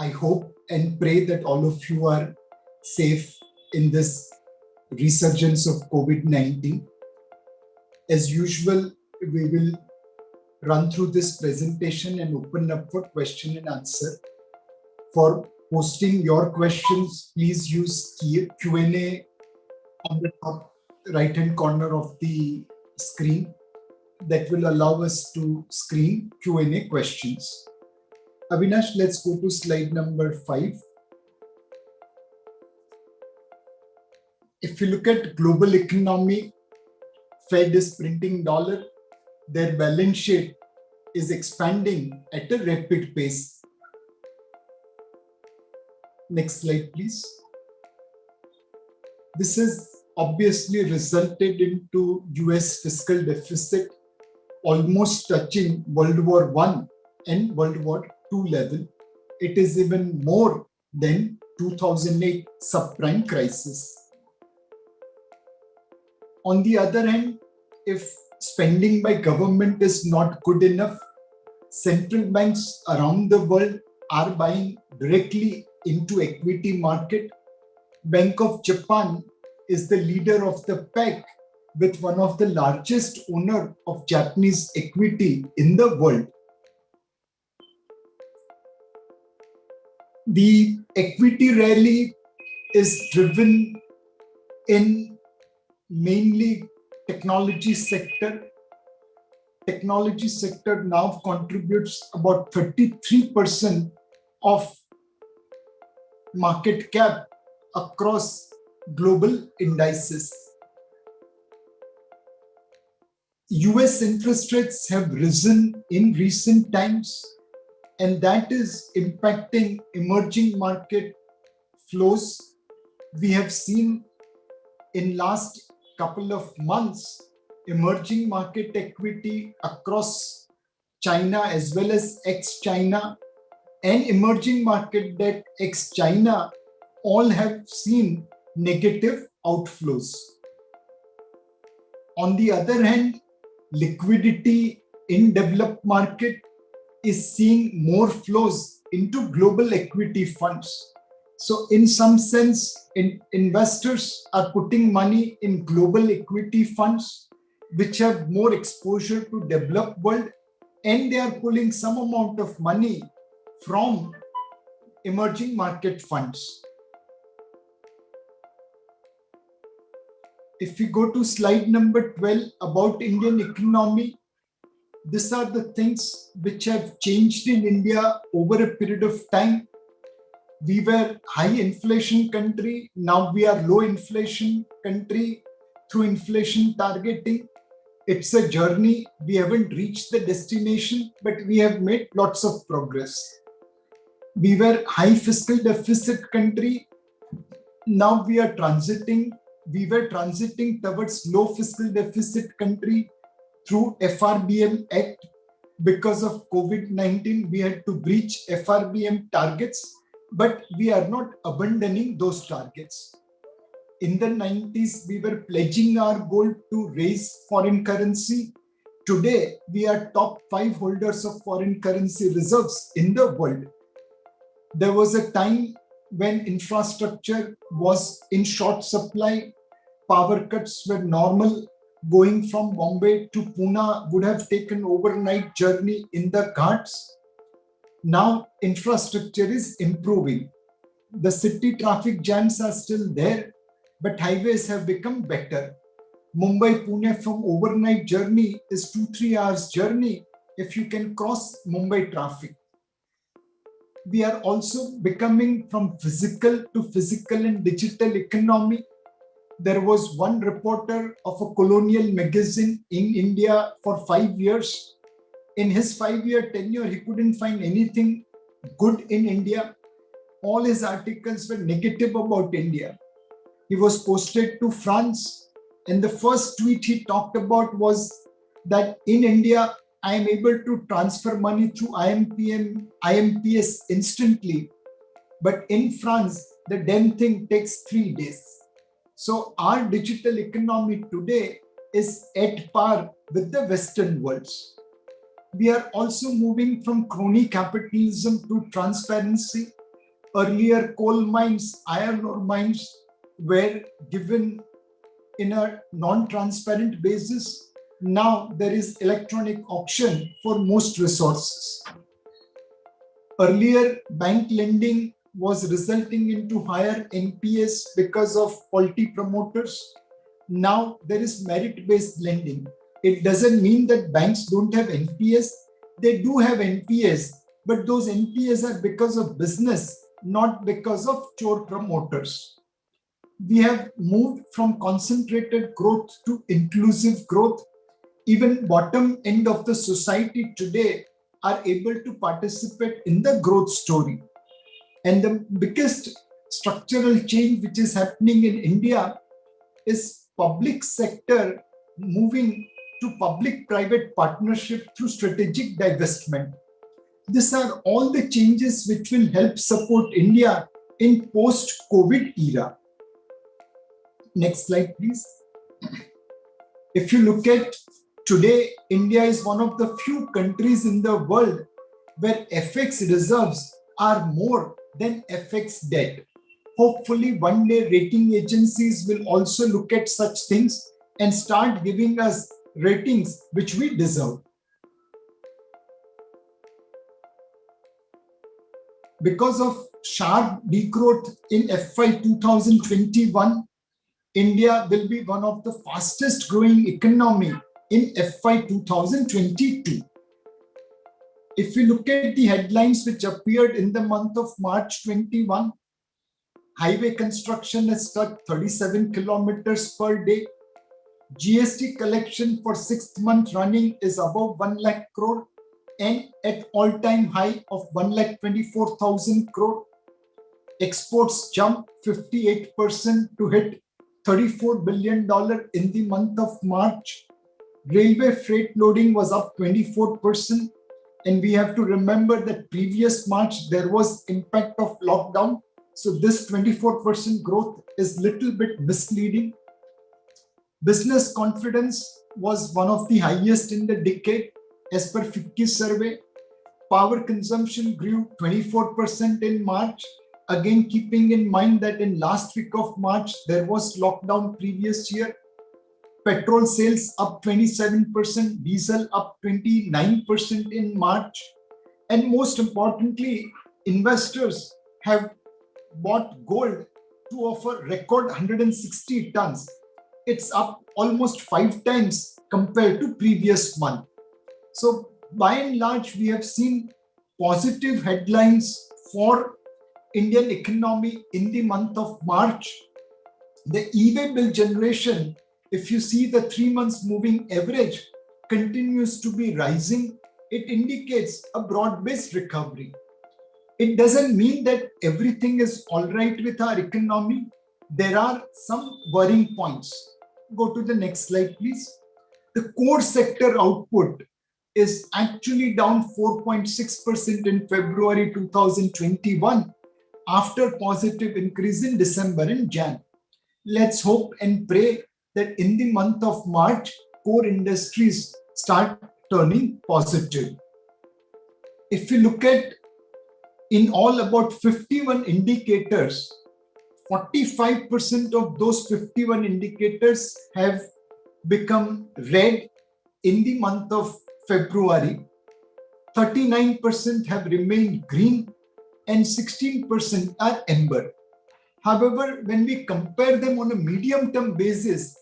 I hope and pray that all of you are safe in this resurgence of COVID-19. As usual, we will run through this presentation and open up for question and answer. For posting your questions, please use Q&A on the top right-hand corner of the screen. That will allow us to screen Q&A questions. Avinash, let's go to slide number 5. If you look at global economy, Fed is printing dollar, their balance sheet is expanding at a rapid pace. Next slide, please. This has obviously resulted into US fiscal deficit almost touching World War I and World War II level. It is even more than 2008 subprime crisis. On the other hand, if spending by government is not good enough, central banks around the world are buying directly into equity market. Bank of Japan is the leader of the pack with one of the largest owner of Japanese equity in the world. The equity rally is driven in mainly technology sector. Technology sector now contributes about 33% of market cap across global indices. US interest rates have risen in recent times, and that is impacting emerging market flows. We have seen in last couple of months, emerging market equity across China as well as ex-China and emerging market debt ex-China all have seen negative outflows. On the other hand, liquidity in developed market is seeing more flows into global equity funds. So in some sense, investors are putting money in global equity funds, which have more exposure to developed world, and they are pulling some amount of money from emerging market funds. If we go to slide number 12 about Indian economy, these are the things which have changed in India over a period of time. We were high inflation country, now we are low inflation country through inflation targeting. It's a journey, we haven't reached the destination, but we have made lots of progress. We were high fiscal deficit country, now we were transiting towards low fiscal deficit country through FRBM Act. Because of COVID-19, we had to breach FRBM targets, but we are not abandoning those targets. In the 90s, we were pledging our goal to raise foreign currency. Today, we are top 5 holders of foreign currency reserves in the world. There was a time when infrastructure was in short supply, power cuts were normal. Going from Bombay to Pune would have taken overnight journey in the Ghats. Now infrastructure is improving. The city traffic jams are still there, but highways have become better. Mumbai-Pune from overnight journey is 2-3 hours journey if you can cross Mumbai traffic. We are also becoming from physical to physical and digital economy. There was one reporter of a colonial magazine in India for 5 years. In his 5-year tenure, he couldn't find anything good in India. All his articles were negative about India. He was posted to France, and the first tweet he talked about was that in India, I am able to transfer money through IMPS instantly. But in France, the damn thing takes 3 days. So our digital economy today is at par with the Western worlds. We are also moving from crony capitalism to transparency. Earlier, coal mines, iron ore mines were given in a non-transparent basis. Now there is electronic auction for most resources. Earlier, bank lending was resulting into higher NPS because of faulty promoters. Now there is merit-based lending. It doesn't mean that banks don't have NPS. They do have NPS, but those NPS are because of business, not because of chore promoters. We have moved from concentrated growth to inclusive growth. Even bottom end of the society today are able to participate in the growth story. And the biggest structural change which is happening in India is public sector moving to public-private partnership through strategic divestment. These are all the changes which will help support India in post-COVID era. Next slide, please. If you look at today, India is one of the few countries in the world where FX reserves are more than FX debt. Hopefully, one day rating agencies will also look at such things and start giving us ratings which we deserve. Because of sharp degrowth in FY 2021, India will be one of the fastest growing economy in FY 2022. If we look at the headlines which appeared in the month of March 21, highway construction has struck 37 kilometers per day. GST collection for 6th month running is above 1 lakh crore and at all-time high of 1,24,000 crore. Exports jumped 58% to hit $34 billion in the month of March. Railway freight loading was up 24%. And we have to remember that previous March, there was impact of lockdown. So this 24% growth is little bit misleading. Business confidence was one of the highest in the decade as per FICCI survey. Power consumption grew 24% in March. Again, keeping in mind that in last week of March, there was lockdown previous year. Petrol sales up 27%, diesel up 29% in March. And most importantly, investors have bought gold to offer record 160 tons. It's up almost 5 times compared to previous month. So by and large, we have seen positive headlines for Indian economy in the month of March. The e-way bill generation, if you see the 3 months moving average, continues to be rising. It indicates a broad-based recovery. It doesn't mean that everything is all right with our economy. There are some worrying points. Go to the next slide, please. The core sector output is actually down 4.6% in February 2021 after positive increase in December and Jan. Let's hope and pray that in the month of March, core industries start turning positive. If you look at in all about 51 indicators, 45% of those 51 indicators have become red in the month of February, 39% have remained green, and 16% are amber. However, when we compare them on a medium-term basis,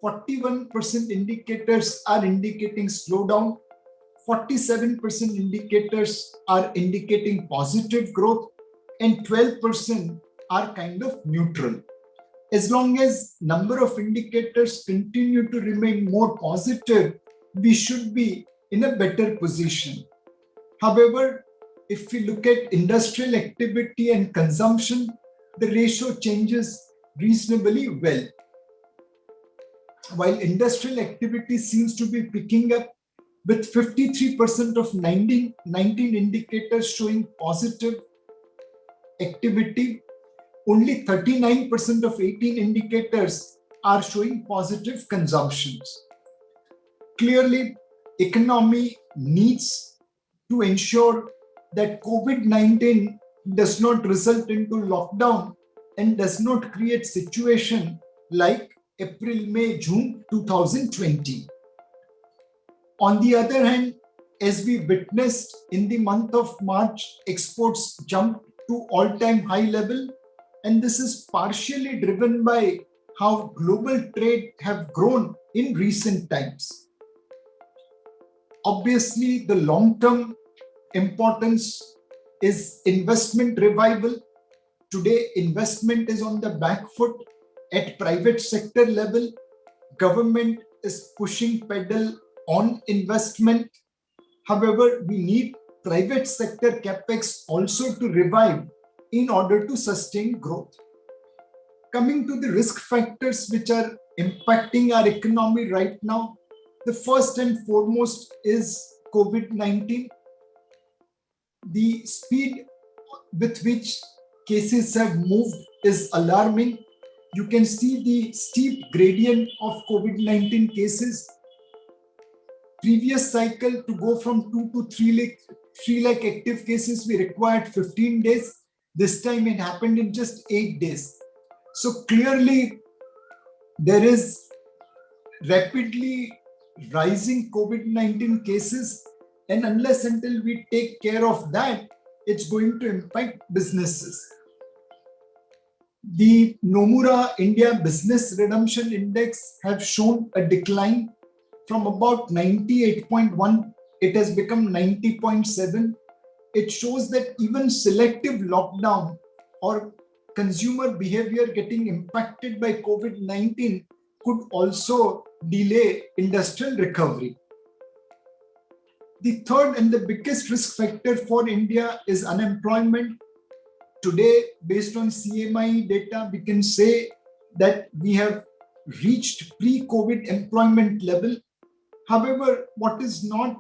41% indicators are indicating slowdown, 47% indicators are indicating positive growth, and 12% are kind of neutral. As long as number of indicators continue to remain more positive, we should be in a better position. However, if we look at industrial activity and consumption, the ratio changes reasonably well. While industrial activity seems to be picking up with 53% of 19 indicators showing positive activity, only 39% of 18 indicators are showing positive consumptions. Clearly, economy needs to ensure that COVID-19 does not result into lockdown and does not create situation like April, May, June 2020. On the other hand, as we witnessed in the month of March, exports jumped to all-time high level, and this is partially driven by how global trade have grown in recent times. Obviously, the long-term importance is investment revival. Today, investment is on the back foot at private sector level. Government is pushing pedal on investment. However, we need private sector capex also to revive in order to sustain growth. Coming to the risk factors which are impacting our economy right now, the first and foremost is COVID-19. The speed with which cases have moved is alarming. You can see the steep gradient of COVID-19 cases. Previous cycle, to go from 2 to 3 lakh active cases, we required 15 days. This time it happened in just 8 days. So clearly, there is rapidly rising COVID-19 cases, and unless until we take care of that, it's going to impact businesses. The Nomura India Business Redemption Index have shown a decline from about 98.1, it has become 90.7. It shows that even selective lockdown or consumer behavior getting impacted by COVID-19 could also delay industrial recovery. The third and the biggest risk factor for India is unemployment. Today, based on CMI data, we can say that we have reached pre-COVID employment level. However, what is not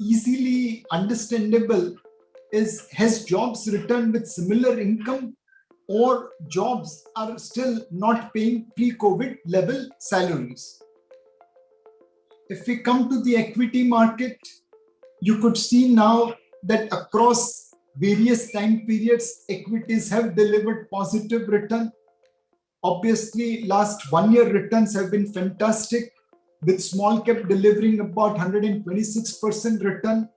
easily understandable is, has jobs returned with similar income, or jobs are still not paying pre-COVID level salaries? If we come to the equity market, you could see now that across various time periods, equities have delivered positive return. Obviously, last 1 year returns have been fantastic, with small cap delivering about 126% return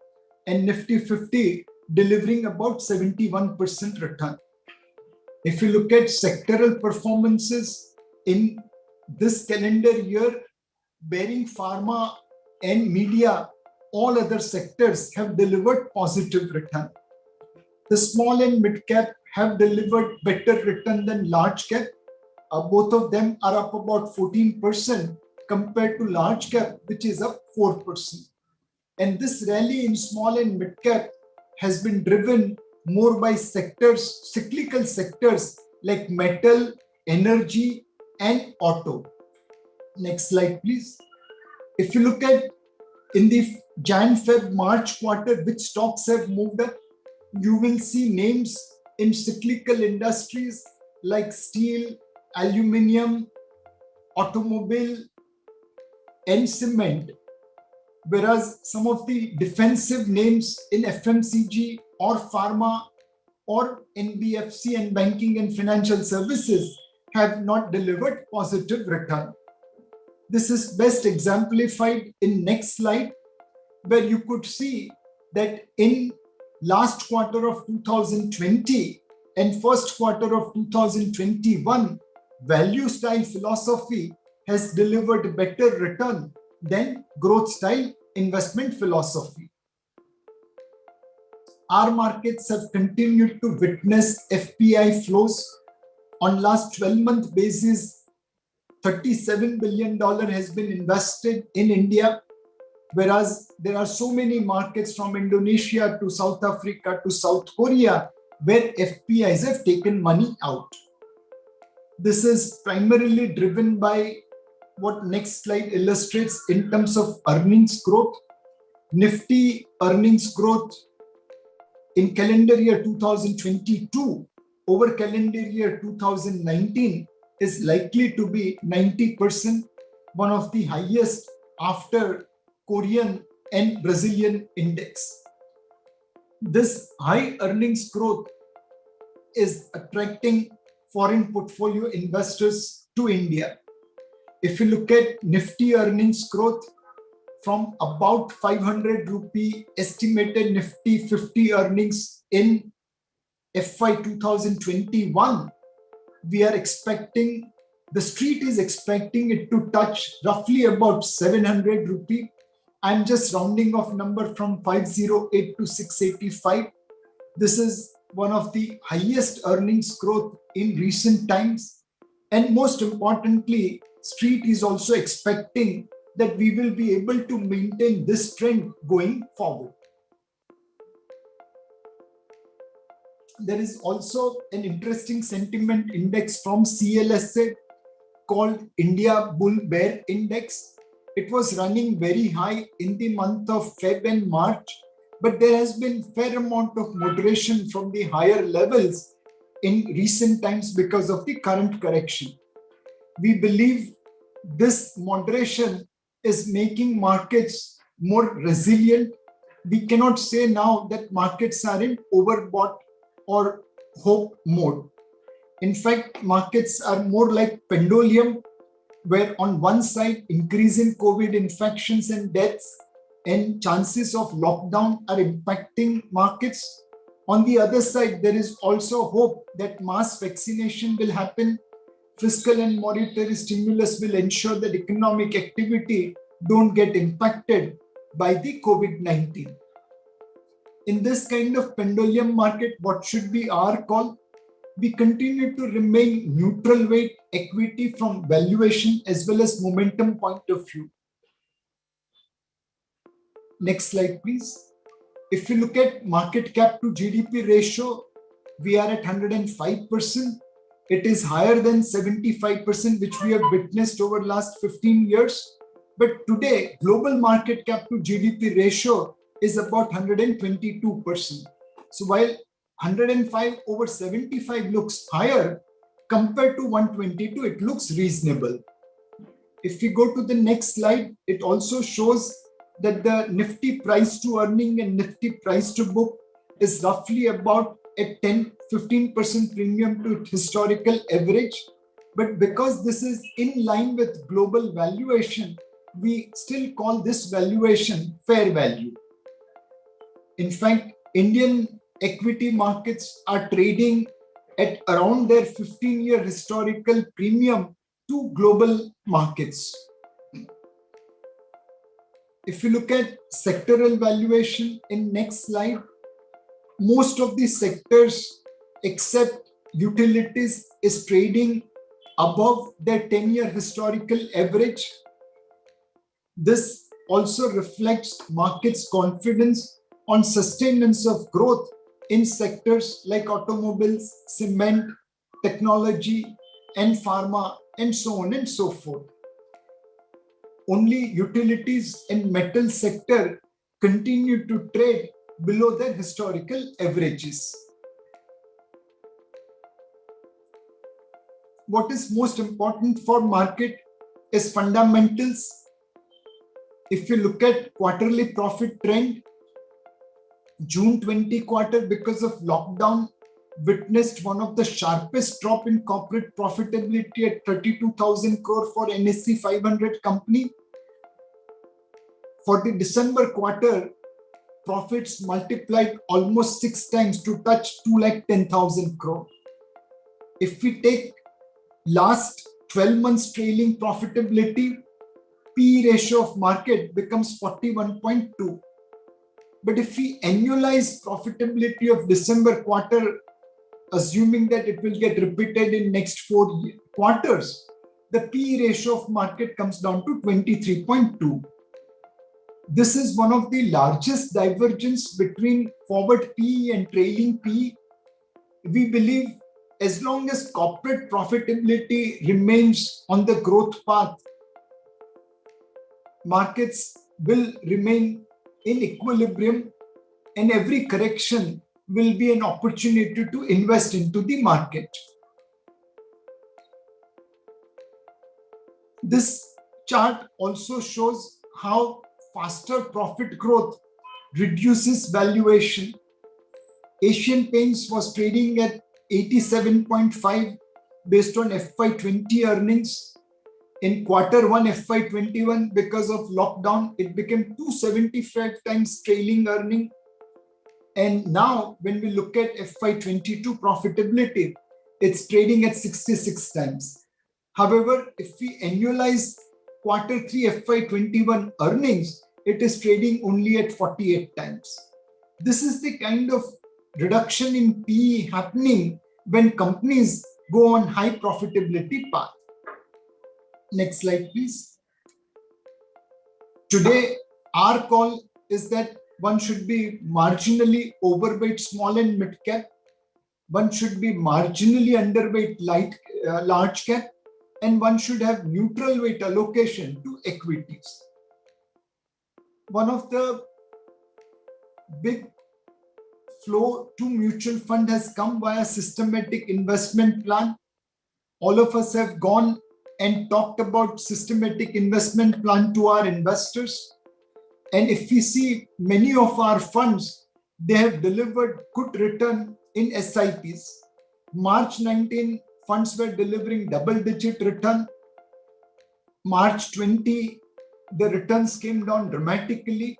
and Nifty 50 delivering about 71% return. If you look at sectoral performances in this calendar year, bearing pharma and media, all other sectors have delivered positive return. The small and mid cap have delivered better return than large cap. Both of them are up about 14% compared to large cap, which is up 4%. And this rally in small and mid cap has been driven more by sectors, cyclical sectors like metal, energy, and auto. Next slide, please. If you look at in the Jan-Feb March quarter, which stocks have moved up, you will see names in cyclical industries like steel, aluminium, automobile, and cement, whereas some of the defensive names in FMCG or pharma or NBFC and banking and financial services have not delivered positive return. This is best exemplified in next slide, where you could see that in last quarter of 2020 and first quarter of 2021, value style philosophy has delivered better return than growth style investment philosophy. Our markets have continued to witness FPI flows. On last 12-month basis, $37 billion has been invested in India, whereas there are so many markets from Indonesia to South Africa to South Korea where FPIs have taken money out. This is primarily driven by what next slide illustrates in terms of earnings growth. Nifty earnings growth in calendar year 2022 over calendar year 2019 is likely to be 90%, one of the highest after Korean and Brazilian index. This high earnings growth is attracting foreign portfolio investors to India. If you look at Nifty earnings growth from about 500 rupee estimated Nifty 50 earnings in FY 2021, we are expecting, the street is expecting it to touch roughly about 700 rupee. I'm just rounding off number from 508 to 685. This is one of the highest earnings growth in recent times. And most importantly, street is also expecting that we will be able to maintain this trend going forward. There is also an interesting sentiment index from CLSA called India Bull Bear Index. It was running very high in the month of Feb and March, but there has been fair amount of moderation from the higher levels in recent times because of the current correction. We believe this moderation is making markets more resilient. We cannot say now that markets are in overbought or hope mode. In fact, markets are more like pendulum, where on one side, increasing COVID infections and deaths and chances of lockdown are impacting markets. On the other side, there is also hope that mass vaccination will happen. Fiscal and monetary stimulus will ensure that economic activity don't get impacted by the COVID-19. In this kind of pendulum market, what should be our call? We continue to remain neutral weight equity from valuation as well as momentum point of view. Next slide, please. If you look at market cap to GDP ratio, we are at 105%. It is higher than 75%, which we have witnessed over the last 15 years. But today, global market cap to GDP ratio is about 122%. So while 105 over 75 looks higher, compared to 122, it looks reasonable. If we go to the next slide, it also shows that the Nifty price to earning and Nifty price to book is roughly about a 10-15% premium to historical average. But because this is in line with global valuation, we still call this valuation fair value. In fact, Indian equity markets are trading at around their 15-year historical premium to global markets. If you look at sectoral valuation in next slide, most of the sectors except utilities is trading above their 10-year historical average. This also reflects markets' confidence on sustenance of growth in sectors like automobiles, cement, technology, and pharma, and so on and so forth. Only utilities and metal sector continue to trade below their historical averages. What is most important for market is fundamentals. If you look at quarterly profit trend, June 20 quarter, because of lockdown, witnessed one of the sharpest drop in corporate profitability at 32,000 crore for NSE 500 company. For the December quarter, profits multiplied almost 6 times to touch 210,000 crore. If we take last 12 months trailing profitability, P ratio of market becomes 41.2. But if we annualize profitability of December quarter, assuming that it will get repeated in next 4 quarters, the P ratio of market comes down to 23.2. This is one of the largest divergence between forward PE and trailing PE. We believe as long as corporate profitability remains on the growth path, markets will remain in equilibrium, and every correction will be an opportunity to invest into the market. This chart also shows how faster profit growth reduces valuation. Asian Paints was trading at 87.5 based on FY20 earnings. In Q1 FY21, because of lockdown, it became 275 times trailing earning. And now when we look at FY22 profitability, it's trading at 66 times. However, if we annualize Q3 FY21 earnings, it is trading only at 48 times. This is the kind of reduction in PE happening when companies go on high profitability path. Next slide, please. Today, our call is that one should be marginally overweight small and mid cap. One should be marginally underweight large cap, and one should have neutral weight allocation to equities. One of the big flow to mutual fund has come via systematic investment plan. All of us have gone and talked about systematic investment plan to our investors. And if we see many of our funds, they have delivered good return in SIPs. March 19, funds were delivering double-digit return. March 20, the returns came down dramatically.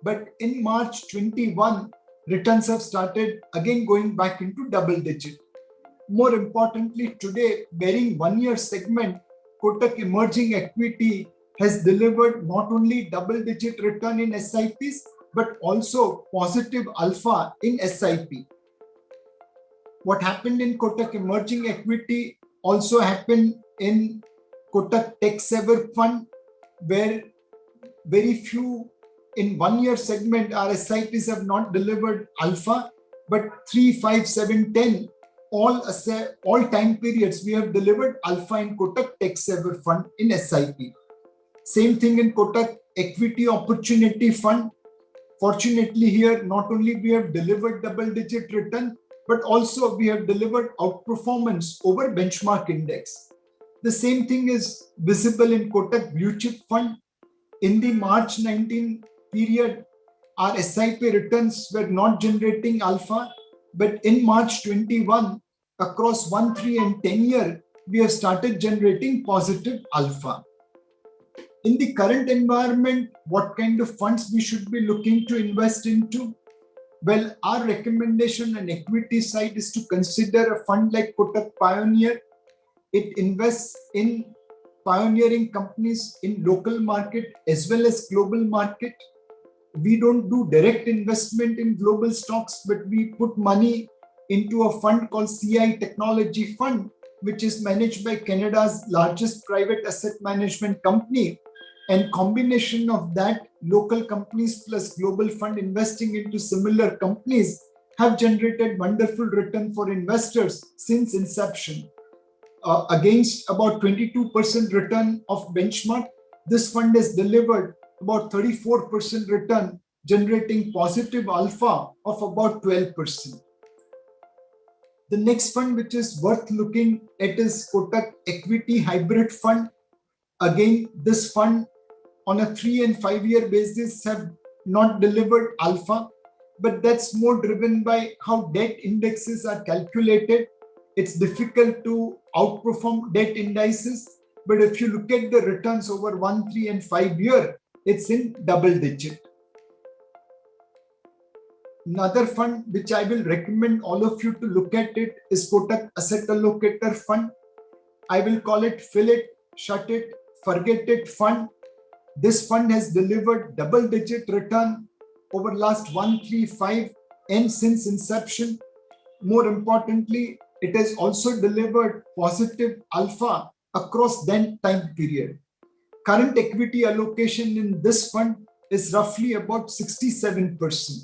But in March 21, returns have started again going back into double-digit. More importantly, today, bearing 1 year segment, Kotak Emerging Equity has delivered not only double-digit return in SIPs, but also positive alpha in SIP. What happened in Kotak Emerging Equity also happened in Kotak Tech Saver Fund, where very few in 1 year segment, our SIPs have not delivered alpha, but 3, 5, 7, 10, all time periods, we have delivered alpha in Kotak Tech Saver Fund in SIP. Same thing in Kotak Equity Opportunity Fund. Fortunately here, not only we have delivered double-digit return, but also we have delivered outperformance over benchmark index. The same thing is visible in Kotak Blue Chip Fund. In the March 19 period, our SIP returns were not generating alpha, but in March 21, across 1, 3 and 10 year, we have started generating positive alpha. In the current environment, what kind of funds we should be looking to invest into? Well, our recommendation on equity side is to consider a fund like Kotak Pioneer. It invests in pioneering companies in local market as well as global market. We don't do direct investment in global stocks, but we put money into a fund called CI Technology Fund, which is managed by Canada's largest private asset management company. And combination of that, local companies plus global fund investing into similar companies have generated wonderful return for investors since inception. Against about 22% return of benchmark, this fund has delivered about 34% return, generating positive alpha of about 12%. The next fund which is worth looking at is Kotak Equity Hybrid Fund. Again, this fund on a 3 and 5 year basis have not delivered alpha, but that's more driven by how debt indexes are calculated. It's difficult to outperform debt indices, but if you look at the returns over 1, 3 and 5 year, it's in double digit. Another fund which I will recommend all of you to look at it is Kotak Asset Allocator Fund. I will call it fill it, shut it, forget it fund. This fund has delivered double-digit return over last 1, 3, 5 and since inception. More importantly, it has also delivered positive alpha across that time period. Current equity allocation in this fund is roughly about 67%.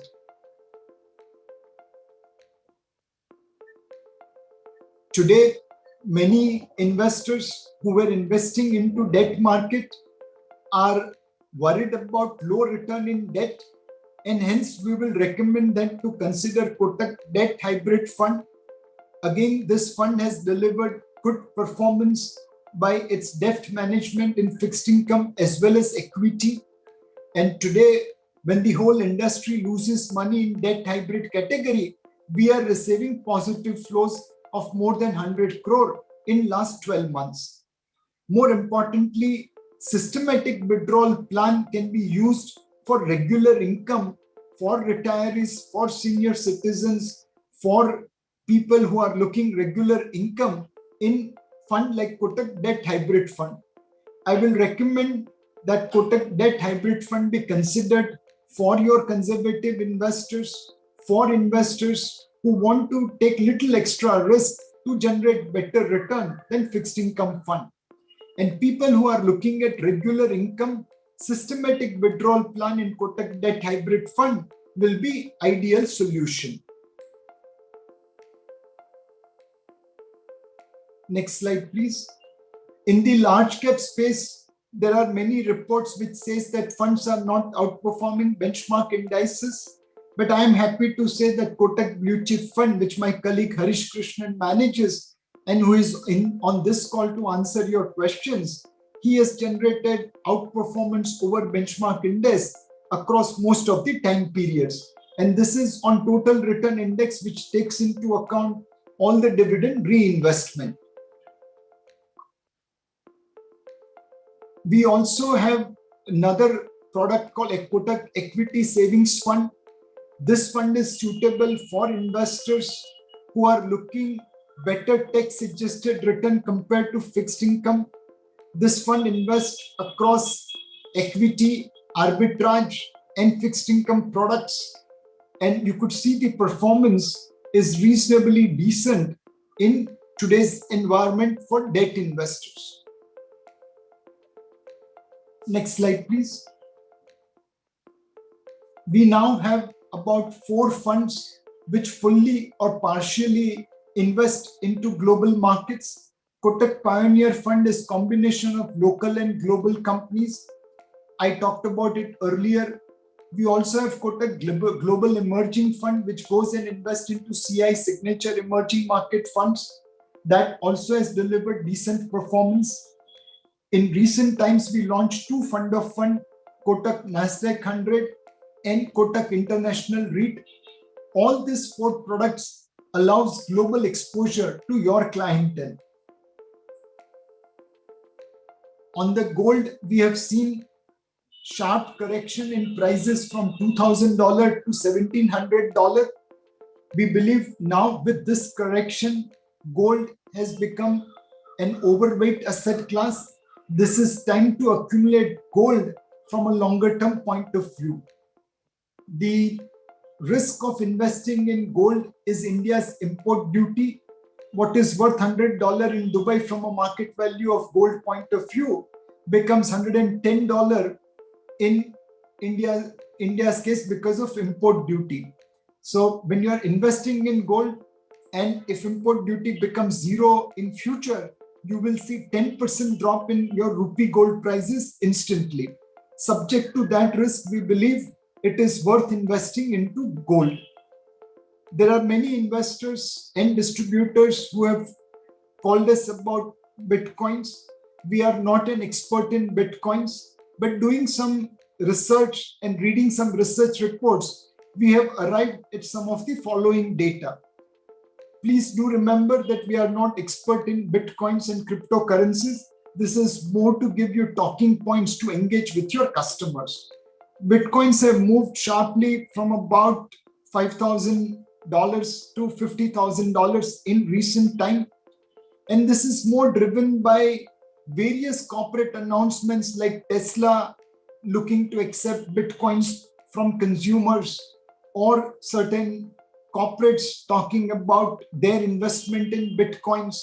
Today, many investors who were investing into debt market are worried about low return in debt, and hence we will recommend them to consider Kotak Debt Hybrid Fund. Again, this fund has delivered good performance by its debt management in fixed income as well as equity. And today, when the whole industry loses money in debt hybrid category, we are receiving positive flows of more than 100 crore in last 12 months. More importantly, systematic withdrawal plan can be used for regular income, for retirees, for senior citizens, for people who are looking regular income in fund like Kotak Debt Hybrid Fund. I will recommend that Kotak Debt Hybrid Fund be considered for your conservative investors, for investors who want to take little extra risk to generate better return than fixed income fund. And people who are looking at regular income, systematic withdrawal plan in Kotak Debt Hybrid Fund will be ideal solution. Next slide, please. In the large cap space, there are many reports which says that funds are not outperforming benchmark indices. But I am happy to say that Kotak Blue Chip Fund, which my colleague Harish Krishnan manages, and who is on this call to answer your questions, he has generated outperformance over benchmark index across most of the time periods. And this is on total return index, which takes into account all the dividend reinvestment. We also have another product called Kotak Equity Savings Fund. This fund is suitable for investors who are looking better tax adjusted return compared to fixed income. This fund invests across equity, arbitrage, and fixed income products. And you could see the performance is reasonably decent in today's environment for debt investors. Next slide, please. We now have about 4 funds which fully or partially invest into global markets. Kotak Pioneer Fund is combination of local and global companies. I talked about it earlier. We also have Kotak Global Emerging Fund, which goes and invests into CI signature emerging market funds. That also has delivered decent performance. In recent times, we launched 2 fund of fund, Kotak Nasdaq 100 and Kotak International REIT. All these 4 products allows global exposure to your clientele. On the gold, we have seen sharp correction in prices from $2,000 to $1,700. We believe now with this correction, gold has become an overweight asset class. This is time to accumulate gold from a longer term point of view. The risk of investing in gold is India's import duty. What is worth $100 in Dubai from a market value of gold point of view becomes $110 in India's case because of import duty. So when you are investing in gold, and if import duty becomes zero in future, you will see 10% drop in your rupee gold prices instantly. Subject to that risk, we believe it is worth investing into gold. There are many investors and distributors who have called us about Bitcoins. We are not an expert in Bitcoins, but doing some research and reading some research reports, we have arrived at some of the following data. Please do remember that we are not expert in Bitcoins and cryptocurrencies. This is more to give you talking points to engage with your customers. Bitcoins have moved sharply from about $5,000 to $50,000 in recent time. And this is more driven by various corporate announcements like Tesla looking to accept Bitcoins from consumers, or certain corporates talking about their investment in Bitcoins,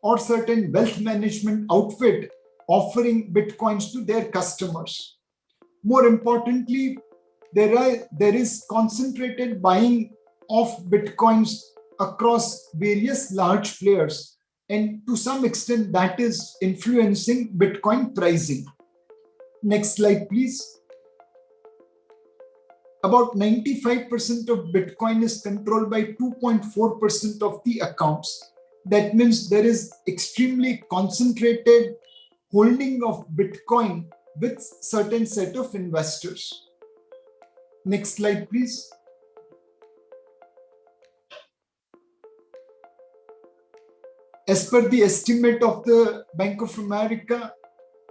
or certain wealth management outfit offering Bitcoins to their customers. More importantly, there is concentrated buying of Bitcoins across various large players. And to some extent, that is influencing Bitcoin pricing. Next slide, please. About 95% of Bitcoin is controlled by 2.4% of the accounts. That means there is extremely concentrated holding of Bitcoin with certain set of investors. Next slide, please. As per the estimate of the Bank of America,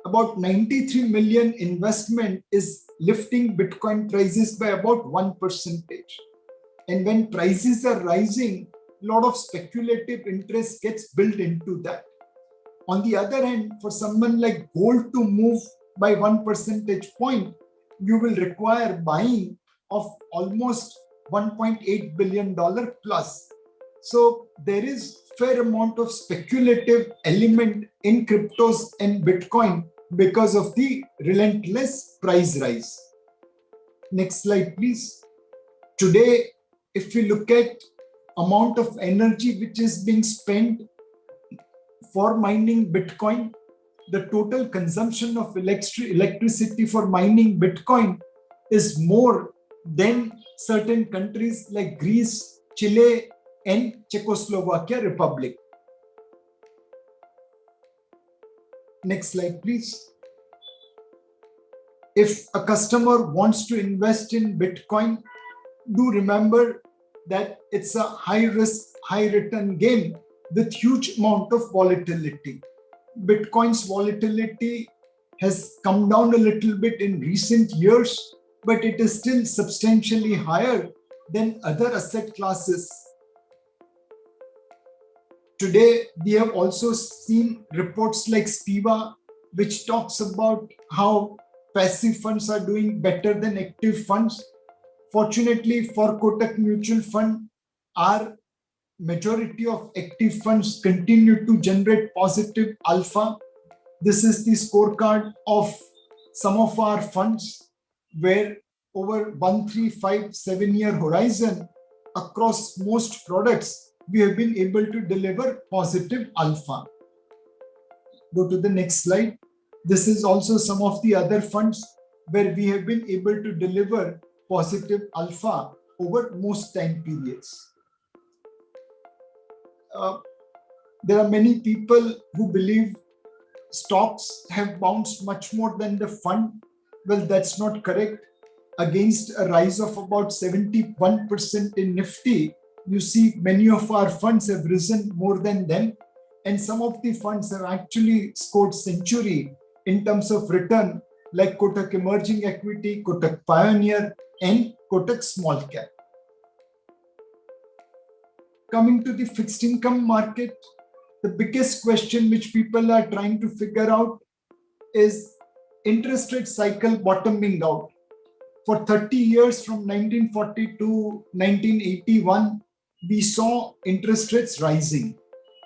about 93 million investment is lifting Bitcoin prices by about 1%. And when prices are rising, a lot of speculative interest gets built into that. On the other hand, for someone like gold to move by 1 percentage point, you will require buying of almost $1.8 billion plus. So there is fair amount of speculative element in cryptos and Bitcoin because of the relentless price rise. Next slide, please. Today, if we look at amount of energy which is being spent for mining Bitcoin, the total consumption of electricity for mining Bitcoin is more than certain countries like Greece, Chile, and Czechoslovakia Republic. Next slide, please. If a customer wants to invest in Bitcoin, do remember that it's a high risk, high return game with huge amount of volatility. Bitcoin's volatility has come down a little bit in recent years, but it is still substantially higher than other asset classes. Today, we have also seen reports like SPIVA, which talks about how passive funds are doing better than active funds. Fortunately for Kotak Mutual Fund, our majority of active funds continue to generate positive alpha. This is the scorecard of some of our funds where over 1, 3, 5, 7-year horizon across most products, we have been able to deliver positive alpha. Go to the next slide. This is also some of the other funds where we have been able to deliver positive alpha over most time periods. There are many people who believe stocks have bounced much more than the fund. Well, that's not correct. Against a rise of about 71% in Nifty, you see many of our funds have risen more than them. And some of the funds have actually scored century in terms of return, like Kotak Emerging Equity, Kotak Pioneer, and Kotak Small Cap. Coming to the fixed income market, the biggest question which people are trying to figure out is interest rate cycle bottoming out. For 30 years from 1940 to 1981, we saw interest rates rising.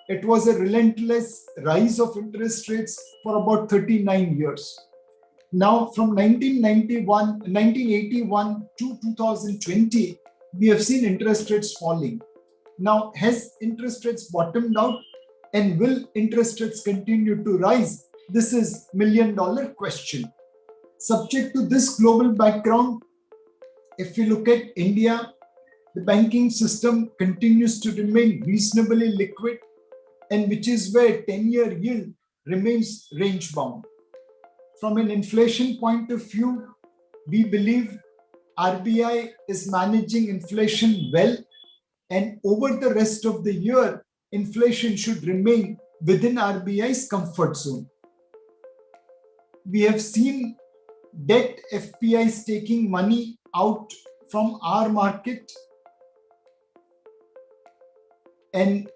It was a relentless rise of interest rates for about 39 years. Now from 1981 to 2020, we have seen interest rates falling. Now, has interest rates bottomed out and will interest rates continue to rise? This is $1 million question. Subject to this global background, if we look at India, the banking system continues to remain reasonably liquid, and which is where 10-year yield remains range bound. From an inflation point of view, we believe RBI is managing inflation well, and over the rest of the year, inflation should remain within RBI's comfort zone. We have seen debt FPIs taking money out from our market, and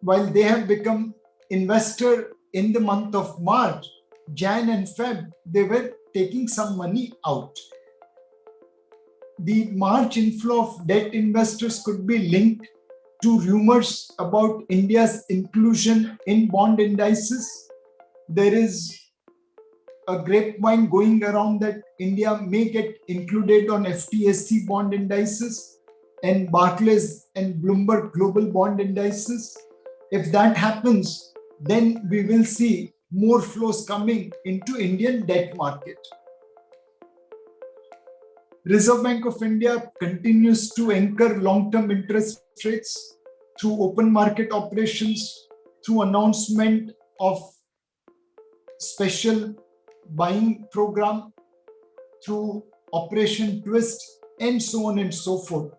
while they have become investor in the month of March, Jan and Feb, they were taking some money out. The March inflow of debt investors could be linked to rumors about India's inclusion in bond indices. There is a grapevine going around that India may get included on FTSE bond indices and Barclays and Bloomberg global bond indices. If that happens, then we will see more flows coming into Indian debt market. Reserve Bank of India continues to anchor long-term interest rates through open market operations, through announcement of special buying program, through Operation Twist, and so on and so forth.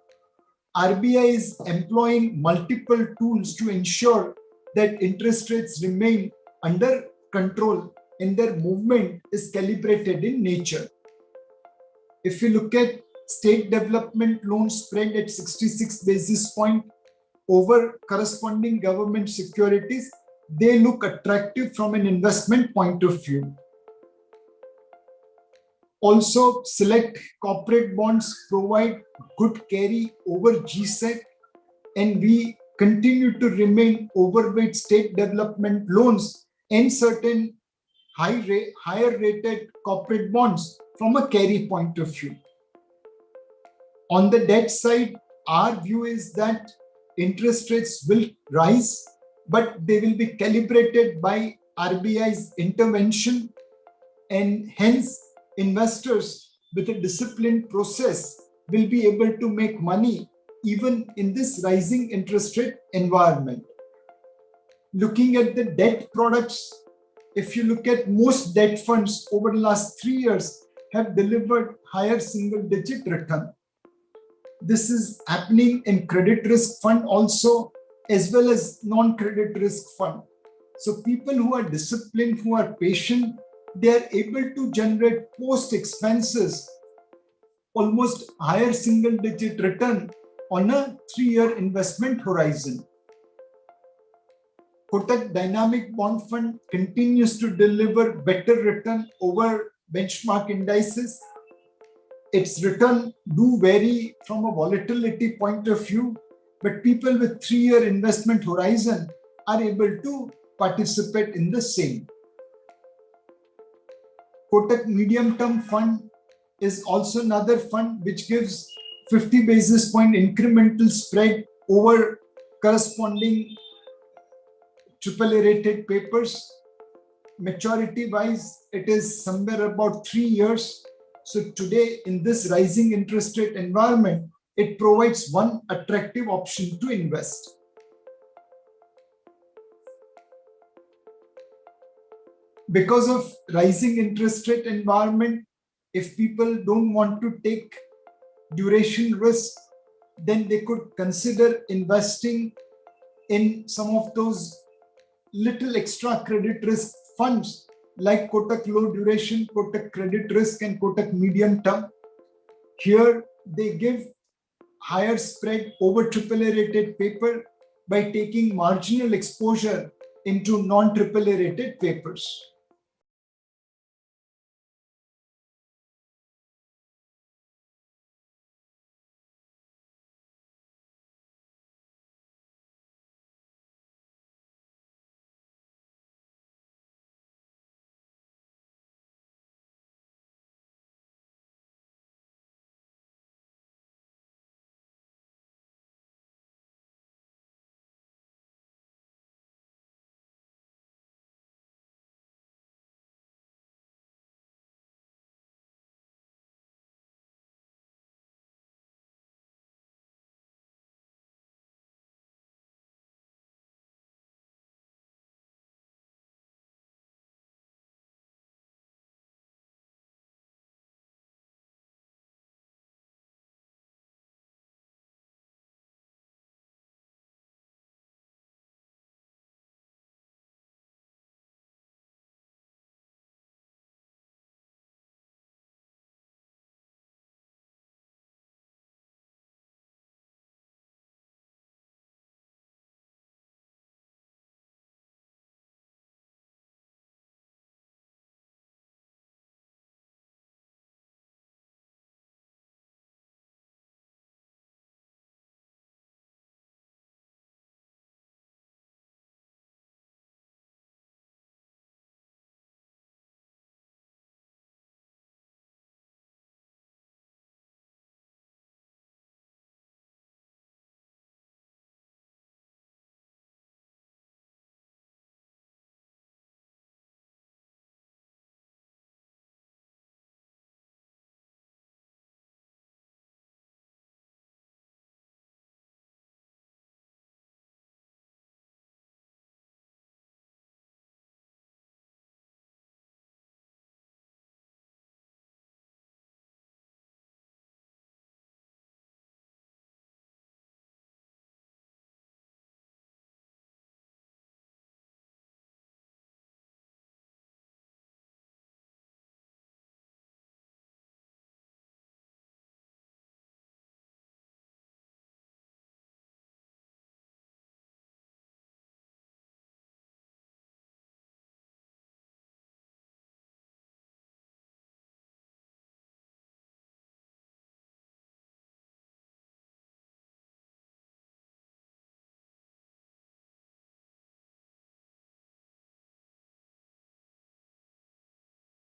RBI is employing multiple tools to ensure that interest rates remain under control and their movement is calibrated in nature. If you look at state development loan spread at 66 basis point over corresponding government securities, they look attractive from an investment point of view. Also, select corporate bonds provide good carry over GSEC, and we continue to remain overweight state development loans and certain higher rated corporate bonds from a carry point of view. On the debt side, our view is that interest rates will rise, but they will be calibrated by RBI's intervention, and hence investors with a disciplined process will be able to make money even in this rising interest rate environment. Looking at the debt products, if you look at most debt funds over the last 3 years have delivered higher single digit return. This is happening in credit risk fund also, as well as non-credit risk fund. So people who are disciplined, who are patient, they are able to generate post expenses almost higher single digit return on a 3-year investment horizon. Kotak Dynamic Bond Fund continues to deliver better return over benchmark indices. Its return do vary from a volatility point of view, but people with 3-year investment horizon are able to participate in the same. Kotak Medium Term Fund is also another fund which gives 50 basis point incremental spread over corresponding AAA rated papers. Maturity wise, it is somewhere about 3 years. So today in this rising interest rate environment, it provides one attractive option to invest. Because of rising interest rate environment, if people don't want to take duration risk, then they could consider investing in some of those little extra credit risk funds like Kotak Low Duration, Kotak Credit Risk, and Kotak Medium Term. Here they give higher spread over AAA rated paper by taking marginal exposure into non-AAA rated papers.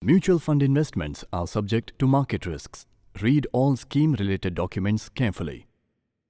Mutual fund investments are subject to market risks. Read all scheme-related documents carefully.